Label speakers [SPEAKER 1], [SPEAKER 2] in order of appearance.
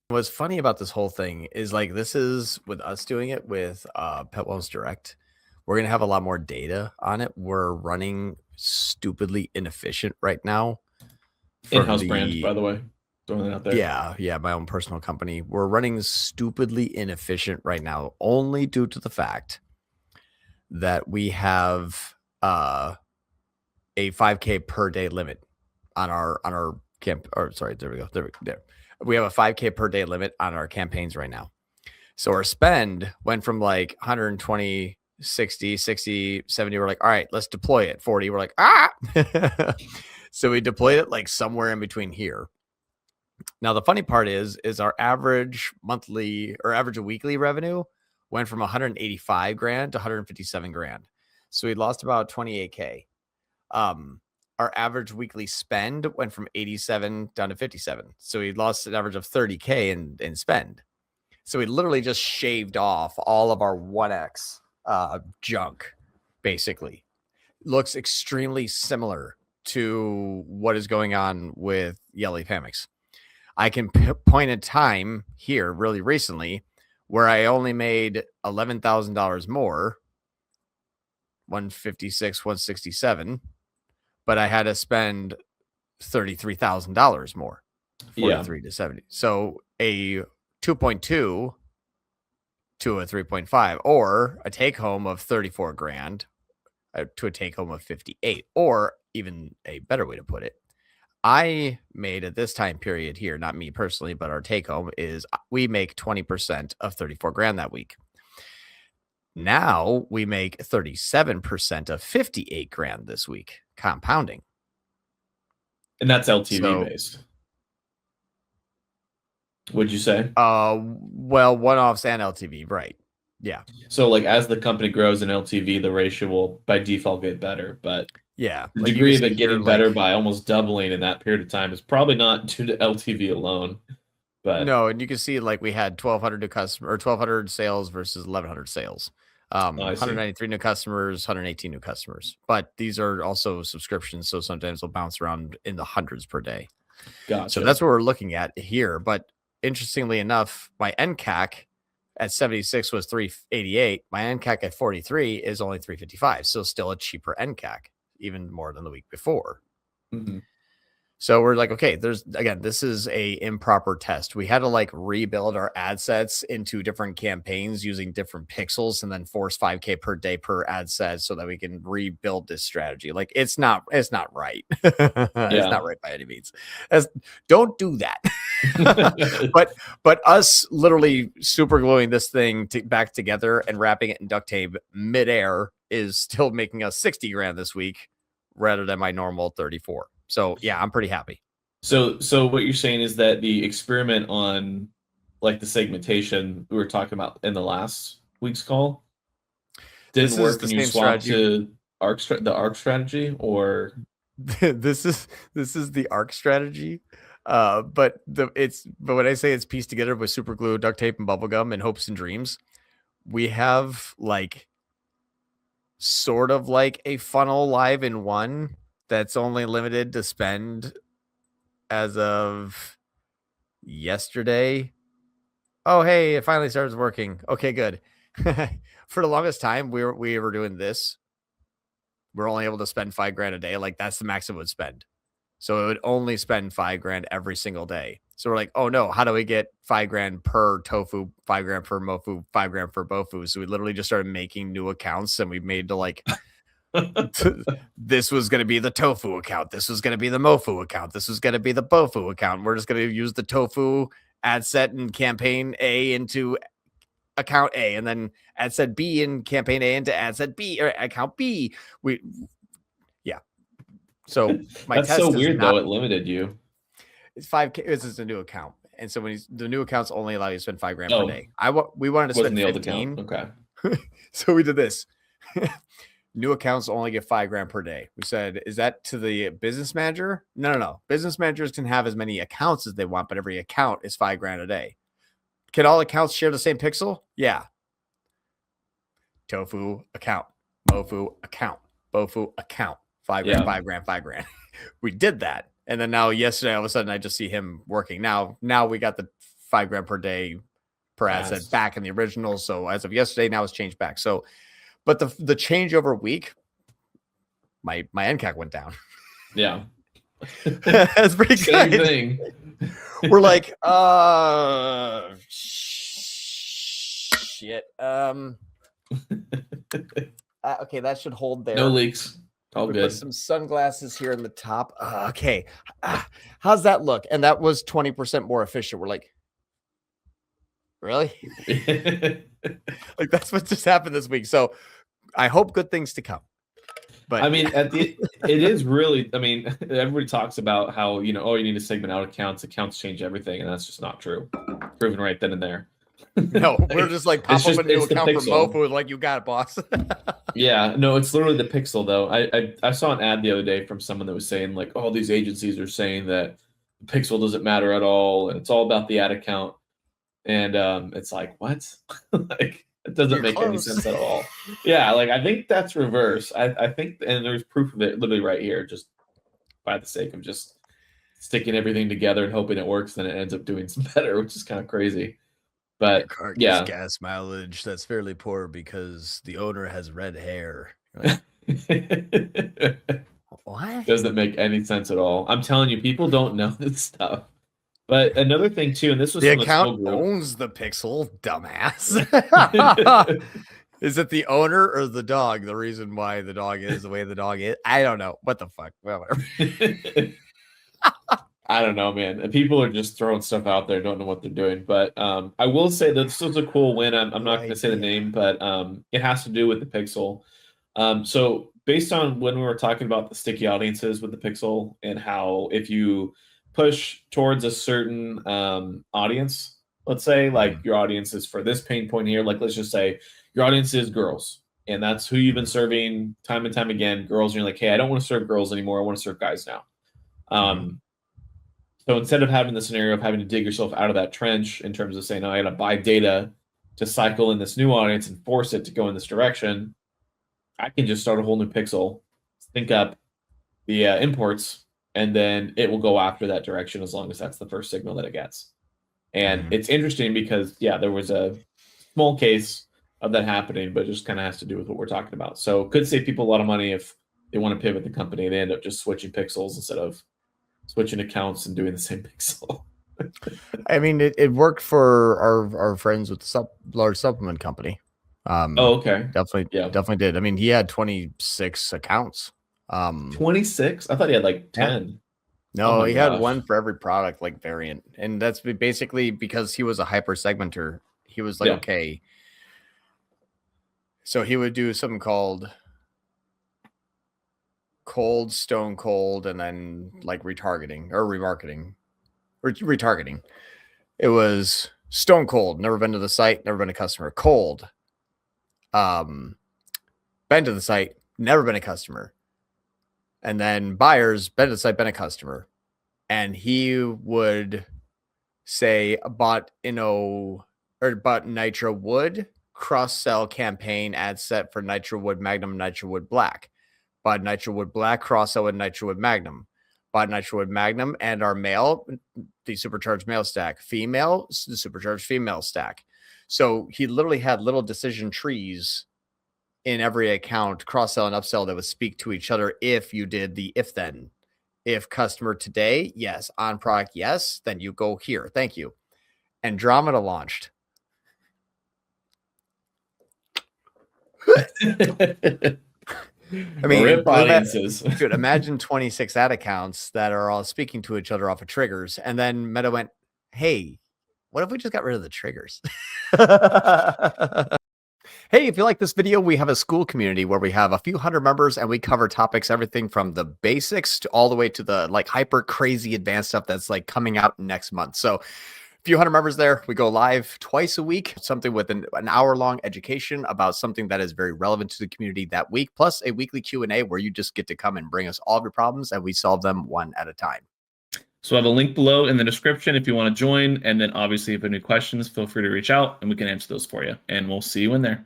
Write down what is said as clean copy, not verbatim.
[SPEAKER 1] What's funny about this whole thing is like this is with us doing it with Pet Wellness Direct. We're gonna have a lot more data on it. We're running stupidly inefficient right now for
[SPEAKER 2] In-house brand,
[SPEAKER 1] the
[SPEAKER 2] by the way, throwing that out there.
[SPEAKER 1] my own personal company. We're running stupidly inefficient right now, only due to the fact that we have a 5K per day limit on our camp. Or sorry, there we go. There. We have a 5K per day limit on our campaigns right now. So our spend went from like 120, 60, 60, 70. We're like, all right, let's deploy it. 40. We're like, so we deployed it like somewhere in between here. Now the funny part is our average monthly or average weekly revenue went from 185 grand to 157 grand. So we lost about 28K. Our average weekly spend went from 87 down to 57. So we lost an average of 30K in spend. So we literally just shaved off all of our 1X junk, basically. Looks extremely similar to what is going on with Yelly Hammocks. I can point a time here really recently where I only made $11,000 more, 156, 167, but I had to spend $33,000 more, 43 to 70. So a 2.2 to a 3.5, or a take home of 34 grand to a take home of 58, or even a better way to put it, I made at this time period here, not me personally, but our take home is we make 20% of 34 grand that week. Now we make 37% of 58 grand this week, compounding.
[SPEAKER 2] And that's LTV based. Would you say?
[SPEAKER 1] Well, one-offs and LTV, right? Yeah.
[SPEAKER 2] So like as the company grows in LTV, the ratio will by default get better, but
[SPEAKER 1] yeah,
[SPEAKER 2] the degree of it getting better by almost doubling in that period of time is probably not due to LTV alone. But
[SPEAKER 1] no, and you can see like we had 1,200 new customers or 1,200 sales versus 1,100 sales. 193 new customers, 118 new customers. But these are also subscriptions, so sometimes they'll bounce around in the hundreds per day.
[SPEAKER 2] Gotcha.
[SPEAKER 1] So that's what we're looking at here. But interestingly enough, my NCAC at 76 was 388. My NCAC at 43 is only 355. So still a cheaper NCAC, even more than the week before.
[SPEAKER 2] Mm-hmm.
[SPEAKER 1] So we're like, okay, this is a improper test. We had to like rebuild our ad sets into different campaigns using different pixels and then force 5K per day per ad set so that we can rebuild this strategy. Like it's not right. It's not right by any means. Don't do that. but us literally super gluing this thing back together and wrapping it in duct tape midair is still making us 60 grand this week rather than my normal 34. So yeah, I'm pretty happy.
[SPEAKER 2] So what you're saying is that the experiment on like the segmentation we were talking about in the last week's call didn't work, and you swapped to the ARC strategy, or
[SPEAKER 1] this is the ARC strategy. But when I say it's pieced together with super glue, duct tape, and bubble gum and hopes and dreams, we have like sort of like a funnel live in one that's only limited to spend as of yesterday. Oh, hey, it finally started working. Okay, good. For the longest time, we were doing this. We're only able to spend 5 grand a day. Like that's the max it would spend. So it would only spend 5 grand every single day. So we're like, oh no, how do we get 5 grand per tofu, 5 grand per mofu, 5 grand for bofu? So we literally just started making new accounts, and we made to like this was going to be the tofu account. This was going to be the mofu account. This was going to be the bofu account. We're just going to use the tofu ad set and campaign A into account A, and then ad set B in campaign A into ad set B or account B. So my
[SPEAKER 2] that's
[SPEAKER 1] test
[SPEAKER 2] so weird though. It limited you.
[SPEAKER 1] It's 5K. This is a new account, and so when the new accounts only allow you to spend 5 grand per day. We wanted to spend 15.
[SPEAKER 2] Okay.
[SPEAKER 1] So we did this. New accounts only get 5 grand per day. We said, is that to the business manager? No. Business managers can have as many accounts as they want, but every account is 5 grand a day. Can all accounts share the same pixel? Yeah. Tofu account, mofu account, bofu account, 5 grand, 5 grand, 5 grand. We did that. And then now yesterday, all of a sudden I just see him working. Now we got the $5,000 per day per asset back in the original. So as of yesterday, now it's changed back. So, but the changeover week, my NCAC went down.
[SPEAKER 2] Yeah.
[SPEAKER 1] That's pretty good.
[SPEAKER 2] Same thing.
[SPEAKER 1] We're like, shit. Okay, that should hold there.
[SPEAKER 2] No leaks. All good.
[SPEAKER 1] Put some sunglasses here in the top. Okay. How's that look? And that was 20% more efficient. We're like, really? Like, that's what just happened this week. So I hope good things to come. But
[SPEAKER 2] I mean, it is really, I mean, everybody talks about how, you need to segment out accounts. Accounts change everything. And that's just not true. Proven right then and there.
[SPEAKER 1] No, we're just like pop up a new account for Mofu, like, you got it, boss.
[SPEAKER 2] Yeah, no, it's literally the pixel though. I saw an ad the other day from someone that was saying like, all these agencies are saying that the pixel doesn't matter at all, and it's all about the ad account. And it's like, what? Like, it doesn't make any sense at all. Yeah, like, I think that's reverse. I think, and there's proof of it literally right here, just by the sake of just sticking everything together and hoping it works, then it ends up doing some better, which is kind of crazy. But
[SPEAKER 1] your car
[SPEAKER 2] yeah,
[SPEAKER 1] gas mileage that's fairly poor because the owner has red hair. Like, what?
[SPEAKER 2] Doesn't make any sense at all. I'm telling you, people don't know this stuff. But another thing too, and this was
[SPEAKER 1] the account owns the pixel, dumbass. Is it the owner or the dog? The reason why the dog is the way the dog is? I don't know. What the fuck? Well, whatever.
[SPEAKER 2] I don't know, man. People are just throwing stuff out there, don't know what they're doing. But I will say that this was a cool win. I'm not going to say the name, but it has to do with the pixel. So based on when we were talking about the sticky audiences with the pixel and how if you push towards a certain audience, let's say like your audience is for this pain point here, like let's just say your audience is girls, and that's who you've been serving time and time again, girls, and you're like, hey, I don't want to serve girls anymore. I want to serve guys now. So instead of having the scenario of having to dig yourself out of that trench in terms of saying, oh, I got to buy data to cycle in this new audience and force it to go in this direction, I can just start a whole new pixel, sync up the imports, and then it will go after that direction as long as that's the first signal that it gets. And it's interesting because, yeah, there was a small case of that happening, but it just kind of has to do with what we're talking about. So it could save people a lot of money if they want to pivot the company. They end up just switching pixels instead of switching accounts and doing the same pixel.
[SPEAKER 1] I mean, it worked for our friends with the large supplement company.
[SPEAKER 2] Okay.
[SPEAKER 1] Definitely did. I mean, he had 26 accounts.
[SPEAKER 2] 26? I thought he had like 10.
[SPEAKER 1] No, he had one for every product, like variant. And that's basically because he was a hyper segmenter. He was like, okay. So he would do something called cold, stone cold, and then like retargeting or remarketing. Retargeting. It was stone cold, never been to the site, never been a customer. Cold. Been to the site, never been a customer. And then buyers, been to the site, been a customer. And he would say bought Nitro Wood, cross-sell campaign ad set for Nitro Wood Magnum, Nitro Wood Black. Bought Nitro Wood Black, cross-sell with Nitro Wood Magnum. Bought Nitro Wood Magnum and our male, the supercharged male stack. Female, the supercharged female stack. So he literally had little decision trees in every account, cross-sell and upsell that would speak to each other if you did the if-then. If customer today, yes. On product, yes. Then you go here. Thank you. Andromeda launched. I mean,
[SPEAKER 2] rip audiences.
[SPEAKER 1] Dude, imagine 26 ad accounts that are all speaking to each other off of triggers. And then Meta went, hey, what if we just got rid of the triggers? Hey, if you like this video, we have a school community where we have a few hundred members and we cover topics, everything from the basics to all the way to the like hyper crazy advanced stuff that's like coming out next month. So a few hundred members there. We go live twice a week, something with an hour-long education about something that is very relevant to the community that week, plus a weekly Q&A where you just get to come and bring us all of your problems and we solve them one at a time.
[SPEAKER 2] So I have a link below in the description if you want to join. And then obviously if you have any questions, feel free to reach out and we can answer those for you. And we'll see you in there.